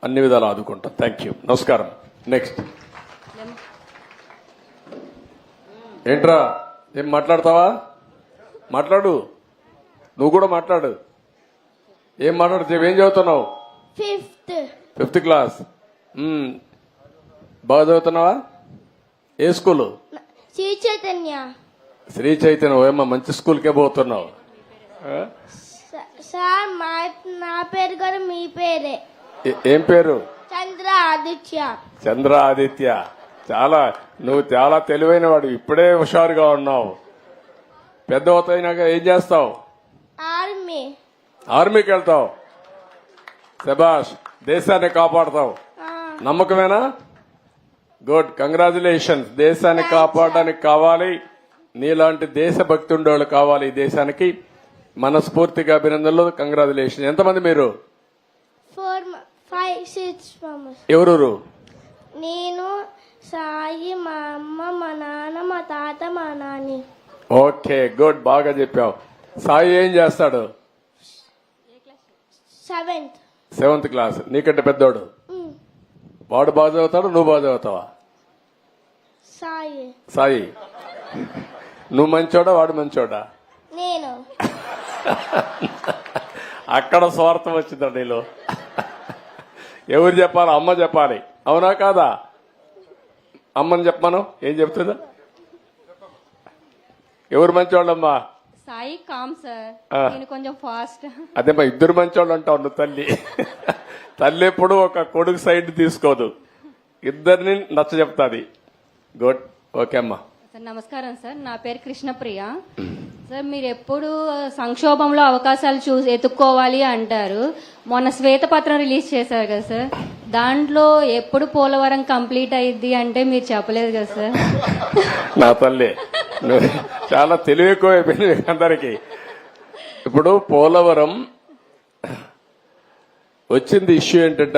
అన్ని విధాలు ఆదుకుంటాం. Thank you. నమస్కారం. నెక్స్ట్ ఏంట్రా, ఏం మాట్లాడతావా? మాట్లాడు, నువ్వు కూడా మాట్లాడు. ఏం మాట్లాడుతావు? ఏం చదువుతున్నావు? Fifth class. బాగా చదువుతున్నావా? ఏ స్కూలు? శ్రీ చైతన్య. శ్రీ చైతన్య. ఏమన్నా మంచి స్కూల్కే పోతున్నావు? సార్ నా పేరు కూడా మీ పేరే. ఏం పేరు? చంద్ర ఆదిత్య. చంద్ర ఆదిత్య. నువ్వు చాలా తెలివైన వాడు, ఇప్పుడే హుషారుగా ఉన్నావు. పెద్ద అవుతాయినాక ఏం చేస్తావు? ఆర్మీకి వెళ్తావు. శభాష్, దేశాన్ని కాపాడతావు. నమ్మకమేనా? Good, congratulations. దేశాన్ని కాపాడడానికి కావాలి, నీలాంటి దేశభక్తి ఉండేవాళ్ళు కావాలి ఈ దేశానికి. మనస్ఫూర్తిగా అభినందనలు, కంగ్రాచులేషన్. ఎంతమంది మీరు? 4, 5, 6 ఎవరు? నేను, సాయి, మా అమ్మ, మా నాన్న, మా తాత, మా నాని. ఓకే, గుడ్, బాగా చెప్పావు. సాయి ఏం చేస్తాడు? 7th class. నీకంటే పెద్దోడు. వాడు బాగా చదువుతాడు, నువ్వు బాగా చదువుతావా? సాయి. నువ్వు మంచోడా, వాడు మంచోడా? నేను. అక్కడ స్వార్థం వచ్చిందా నీలో? ఎవరు చెప్పాలి? అమ్మ చెప్పాలి, అవునా కాదా? అమ్మని చెప్పాను. ఏం చెప్తుందా? ఎవరు మంచోళ్ళమ్మా? సాయి కామ్ సార్, నేను కొంచెం ఫాస్ట్. అదేమ్మా, ఇద్దరు మంచోళ్ళు అంటావు నువ్వు. తల్లి ఎప్పుడు ఒక కొడుకు సైడ్ తీసుకోదు, ఇద్దరిని నచ్చ చెప్తాది. గుడ్, ఓకే అమ్మా. సార్ నమస్కారం సార్, నా పేరు కృష్ణప్రియ. సార్ మీరు ఎప్పుడు సంక్షోభంలో అవకాశాలు ఎత్తుక్కోవాలి అంటారు. మొన్న శ్వేతపత్రం రిలీజ్ చేశారు కదా సార్, దాంట్లో ఎప్పుడు పోలవరం కంప్లీట్ అయ్యిద్ది అంటే మీరు చెప్పలేదు కదా సార్. నా తల్లి, చాలా తెలివి ఎక్కువ అయిపోయింది అందరికి. ఇప్పుడు పోలవరం వచ్చింది ఇష్యూ ఏంటంటే